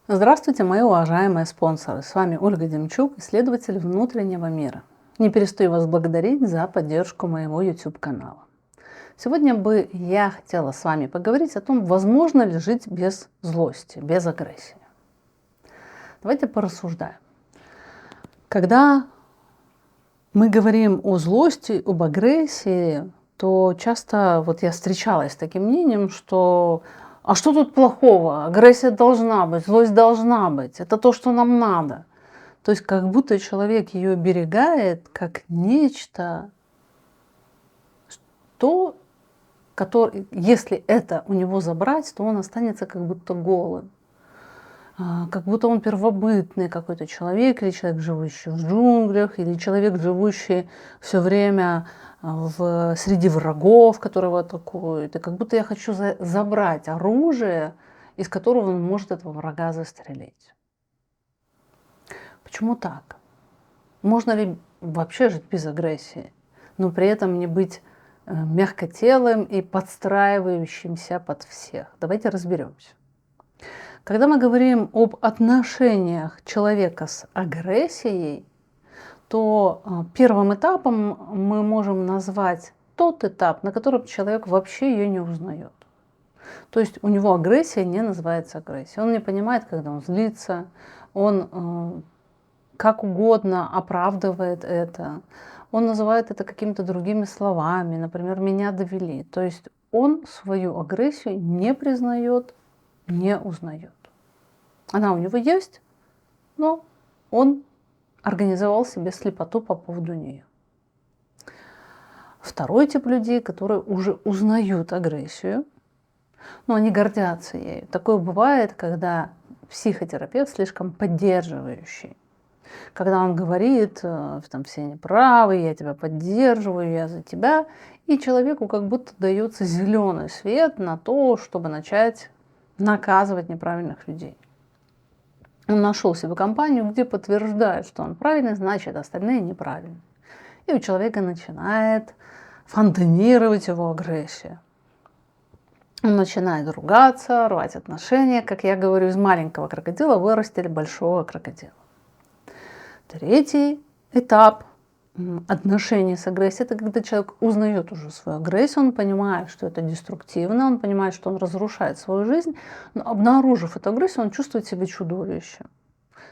Здравствуйте, мои уважаемые спонсоры! С вами Ольга Демчук, исследователь внутреннего мира. Не перестаю вас благодарить за поддержку моего YouTube-канала. Сегодня бы я хотела с вами поговорить о том, возможно ли жить без злости, без агрессии. Давайте порассуждаем. Когда мы говорим о злости, об агрессии, то часто я встречалась с таким мнением, что а что тут плохого? Агрессия должна быть, злость должна быть. Это то, что нам надо. То есть как будто человек ее оберегает как нечто, то, если это у него забрать, то он останется как будто голым. Как будто он первобытный какой-то человек, или человек, живущий в джунглях, или человек, живущий все время среди врагов, которого атакуют. И как будто я хочу забрать оружие, из которого он может этого врага застрелить. Почему так? Можно ли вообще жить без агрессии, но при этом не быть мягкотелым и подстраивающимся под всех? Давайте разберемся. Когда мы говорим об отношениях человека с агрессией, то первым этапом мы можем назвать тот этап, на котором человек вообще ее не узнает. То есть у него агрессия не называется агрессией. Он не понимает, когда он злится, он как угодно оправдывает это. Он называет это какими-то другими словами, например, «меня довели». То есть он свою агрессию не признает, не узнает. Она у него есть, но он организовал себе слепоту по поводу нее. Второй тип людей, которые уже узнают агрессию, но они гордятся ею. Такое бывает, когда психотерапевт слишком поддерживающий. Когда он говорит, там все неправы, я тебя поддерживаю, я за тебя, и человеку как будто дается зеленый свет на то, чтобы начать наказывать неправильных людей. Он нашел себе компанию, где подтверждает, что он правильный, значит остальные неправильные. И у человека начинает фонтанировать его агрессия. Он начинает ругаться, рвать отношения. Как я говорю, из маленького крокодила вырастили большого крокодила. Третий этап отношений с агрессией – это когда человек узнает уже свою агрессию, он понимает, что это деструктивно, он понимает, что он разрушает свою жизнь, но обнаружив эту агрессию, он чувствует себя чудовищем.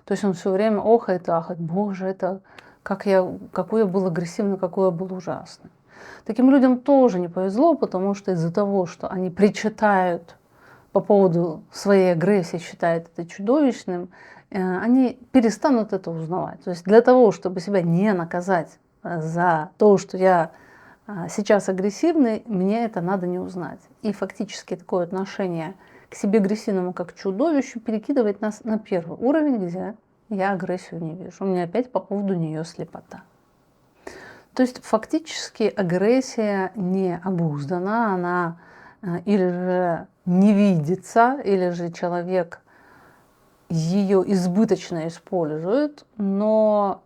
То есть он все время охает, ахает: боже, это какой я был агрессивный, какой я был ужасный. Таким людям тоже не повезло, потому что из-за того, что они причитают по поводу своей агрессии, считают это чудовищным, они перестанут это узнавать. То есть для того, чтобы себя не наказать за то, что я сейчас агрессивный, мне это надо не узнать. И фактически такое отношение к себе агрессивному как к чудовищу перекидывает нас на первый уровень, где я агрессию не вижу. У меня опять по поводу нее слепота. То есть фактически агрессия не обуздана, она или же не видится, или же человек ее избыточно использует, но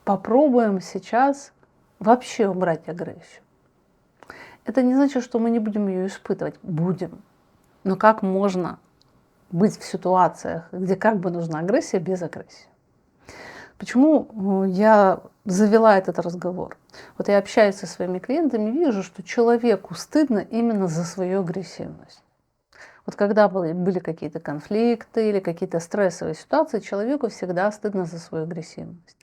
попробуем сейчас вообще убрать агрессию. Это не значит, что мы не будем ее испытывать. Будем. Но как можно быть в ситуациях, где как бы нужна агрессия, без агрессии? Почему я завела этот разговор? Вот я общаюсь со своими клиентами, вижу, что человеку стыдно именно за свою агрессивность. Вот когда были какие-то конфликты или какие-то стрессовые ситуации, человеку всегда стыдно за свою агрессивность.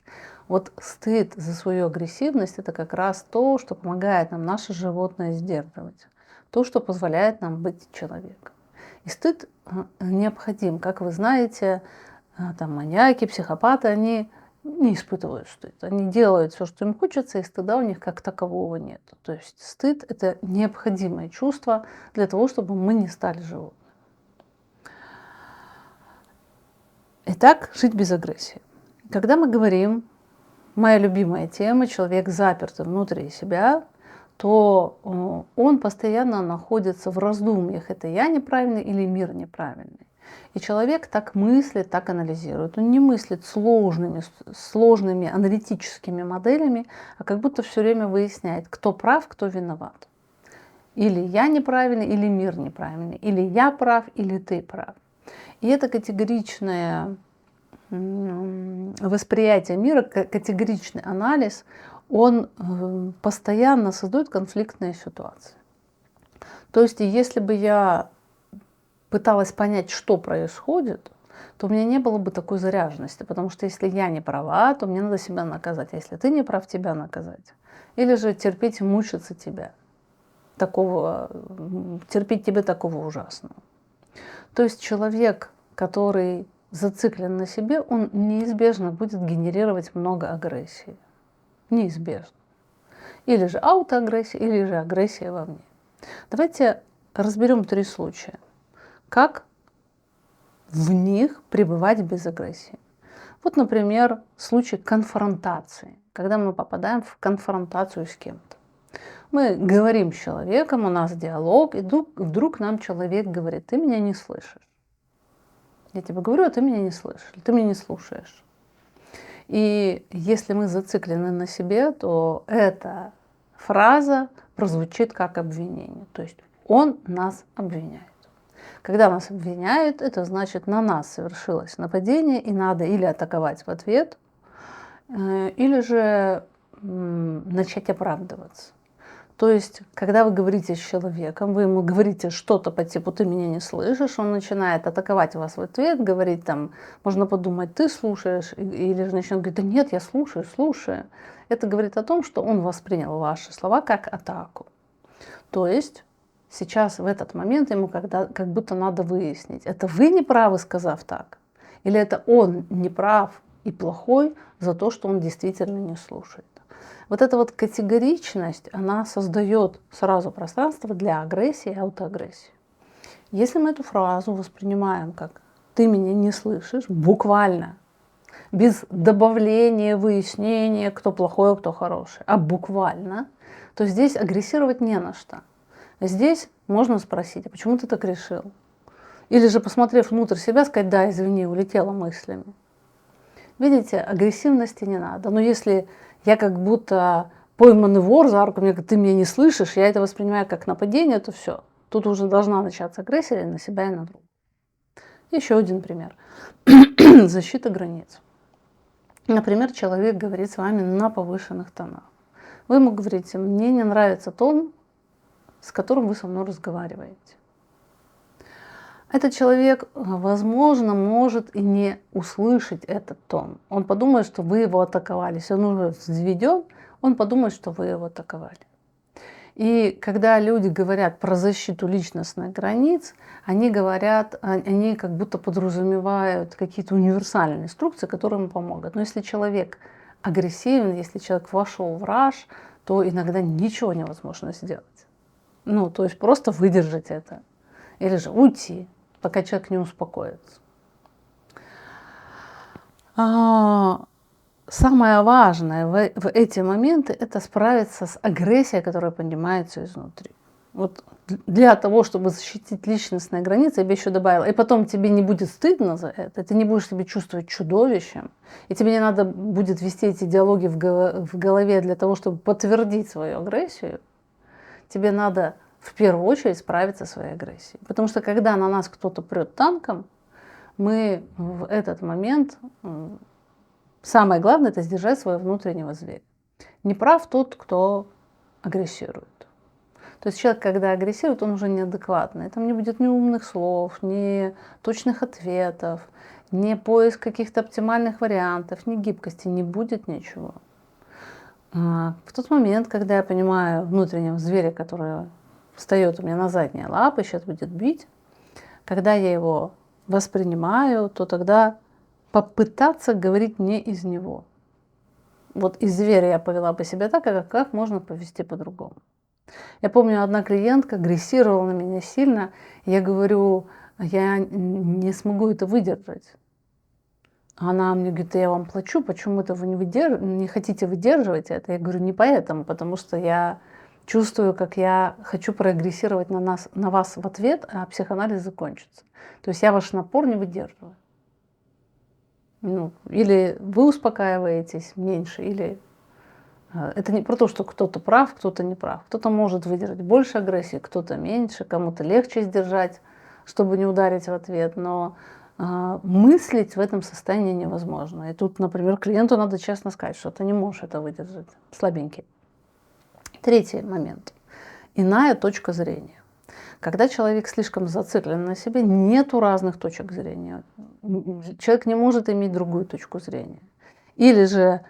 Вот стыд за свою агрессивность – это как раз то, что помогает нам наше животное сдерживать, то, что позволяет нам быть человеком. И стыд необходим. Как вы знаете, там маньяки, психопаты, они не испытывают стыд. Они делают все, что им хочется, и стыда у них как такового нет. То есть стыд – это необходимое чувство для того, чтобы мы не стали животными. Итак, жить без агрессии. Когда мы говорим, моя любимая тема, человек запертый внутри себя, то он постоянно находится в раздумьях, это я неправильный или мир неправильный. И человек так мыслит, так анализирует. Он не мыслит сложными аналитическими моделями, а как будто все время выясняет, кто прав, кто виноват. Или я неправильный, или мир неправильный. Или я прав, или ты прав. И это категоричное восприятие мира, категоричный анализ, он постоянно создает конфликтные ситуации. То есть, если бы я пыталась понять, что происходит, то у меня не было бы такой заряженности, потому что если я не права, то мне надо себя наказать, а если ты не прав, тебя наказать. Или же терпеть и мучиться тебя, терпеть тебе такого ужасного. То есть человек, который зациклен на себе, он неизбежно будет генерировать много агрессии. Неизбежно. Или же аутоагрессия, или же агрессия вовне. Давайте разберем 3 случая. Как в них пребывать без агрессии. Вот, например, случай конфронтации, когда мы попадаем в конфронтацию с кем-то. Мы говорим с человеком, у нас диалог, и вдруг нам человек говорит: ты меня не слышишь. Я тебе говорю, а ты меня не слышишь, ты меня не слушаешь. И если мы зациклены на себе, то эта фраза прозвучит как обвинение. То есть он нас обвиняет. Когда нас обвиняют, это значит, на нас совершилось нападение, и надо или атаковать в ответ, или же начать оправдываться. То есть, когда вы говорите с человеком, вы ему говорите что-то по типу «ты меня не слышишь», он начинает атаковать вас в ответ, говорить там, можно подумать, ты слушаешь, или же начнет говорить, да нет, я слушаю, слушаю. Это говорит о том, что он воспринял ваши слова как атаку. То есть, сейчас в этот момент ему как будто надо выяснить, это вы не правы, сказав так, или это он не прав и плохой за то, что он действительно не слушает. Вот эта вот категоричность, она создает сразу пространство для агрессии и аутоагрессии. Если мы эту фразу воспринимаем как «ты меня не слышишь», буквально, без добавления, выяснения, кто плохой, а кто хороший, а буквально, то здесь агрессировать не на что. Здесь можно спросить, а почему ты так решил? Или же, посмотрев внутрь себя, сказать, да, извини, улетела мыслями. Видите, агрессивности не надо. Но если я как будто пойманный вор за руку, мне говорят, ты меня не слышишь, я это воспринимаю как нападение, то все. Тут уже должна начаться агрессия на себя и на друга. Еще один пример. Защита границ. Например, человек говорит с вами на повышенных тонах. Вы ему говорите, мне не нравится тон, с которым вы со мной разговариваете. Этот человек, возможно, может и не услышать этот тон. Он подумает, что вы его атаковали. Если он уже взведен, он подумает, что вы его атаковали. И когда люди говорят про защиту личностных границ, они как будто подразумевают какие-то универсальные инструкции, которые ему помогут. Но если человек агрессивен, если человек вошел в раж, то иногда ничего невозможно сделать. То есть просто выдержать это. Или же уйти, пока человек не успокоится. Самое важное в эти моменты – это справиться с агрессией, которая поднимается изнутри. Вот для того, чтобы защитить личностные границы, я бы еще добавила, и потом тебе не будет стыдно за это, ты не будешь себя чувствовать чудовищем, и тебе не надо будет вести эти диалоги в голове для того, чтобы подтвердить свою агрессию, тебе надо в первую очередь справиться со своей агрессией. Потому что когда на нас кто-то прет танком, мы в этот момент, самое главное, это сдержать своего внутреннего зверя. Не прав тот, кто агрессирует. То есть человек, когда агрессирует, он уже неадекватный. Там не будет ни умных слов, ни точных ответов, ни поиск каких-то оптимальных вариантов, ни гибкости, не будет ничего. В тот момент, когда я понимаю внутреннего зверя, который встает у меня на задние лапы, сейчас будет бить, когда я его воспринимаю, то тогда попытаться говорить не из него. Вот из зверя я повела бы себя так, а как можно повести по-другому. Я помню, одна клиентка агрессировала на меня сильно, и я говорю, я не смогу это выдержать. Она мне говорит, я вам плачу, почему-то вы не хотите выдерживать это? Я говорю, не поэтому, потому что я чувствую, как я хочу прогрессировать на вас в ответ, а психоанализ закончится. То есть я ваш напор не выдерживаю. Или вы успокаиваетесь меньше, или Это не про то, что кто-то прав, кто-то не прав. Кто-то может выдержать больше агрессии, кто-то меньше, кому-то легче сдержать, чтобы не ударить в ответ. Но мыслить в этом состоянии невозможно. И тут, например, клиенту надо честно сказать, что ты не можешь это выдержать. Слабенький. Третий момент. Иная точка зрения. Когда человек слишком зациклен на себе, нету разных точек зрения. Человек не может иметь другую точку зрения. Или же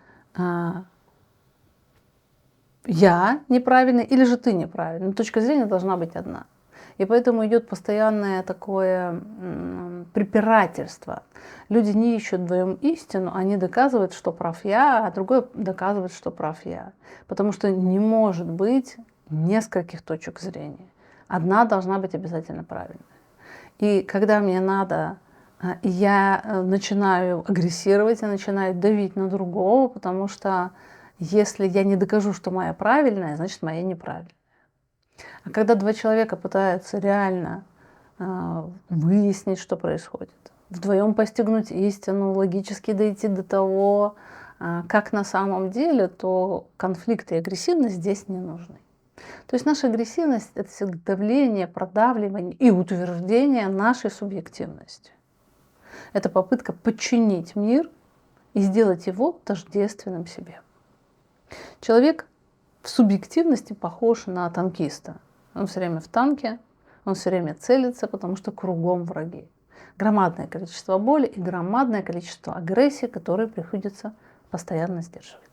я неправильный, или же ты неправильный. Но точка зрения должна быть одна. И поэтому идет постоянное такое препирательство. Люди не ищут вдвоем истину, они доказывают, что прав я, а другой доказывает, что прав я. Потому что не может быть нескольких точек зрения. Одна должна быть обязательно правильной. И когда мне надо, я начинаю агрессировать, я начинаю давить на другого, потому что если я не докажу, что моя правильная, значит моя неправильная. А когда два человека пытаются реально выяснить, что происходит, вдвоем постигнуть истину, логически дойти до того, как на самом деле, то конфликты и агрессивность здесь не нужны. То есть наша агрессивность – это всегда давление, продавливание и утверждение нашей субъективности. Это попытка подчинить мир и сделать его тождественным себе. Человек в субъективности похож на танкиста. Он все время в танке, он все время целится, потому что кругом враги. Громадное количество боли и громадное количество агрессии, которые приходится постоянно сдерживать.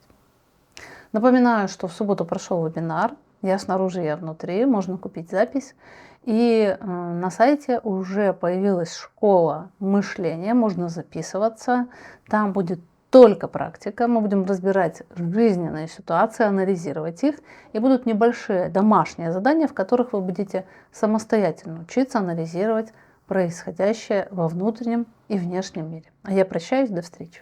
Напоминаю, что в субботу прошел вебинар «Я снаружи, я внутри», можно купить запись. И на сайте уже появилась школа мышления, можно записываться. Там будет только практика, мы будем разбирать жизненные ситуации, анализировать их, и будут небольшие домашние задания, в которых вы будете самостоятельно учиться анализировать происходящее во внутреннем и внешнем мире. А я прощаюсь, до встречи.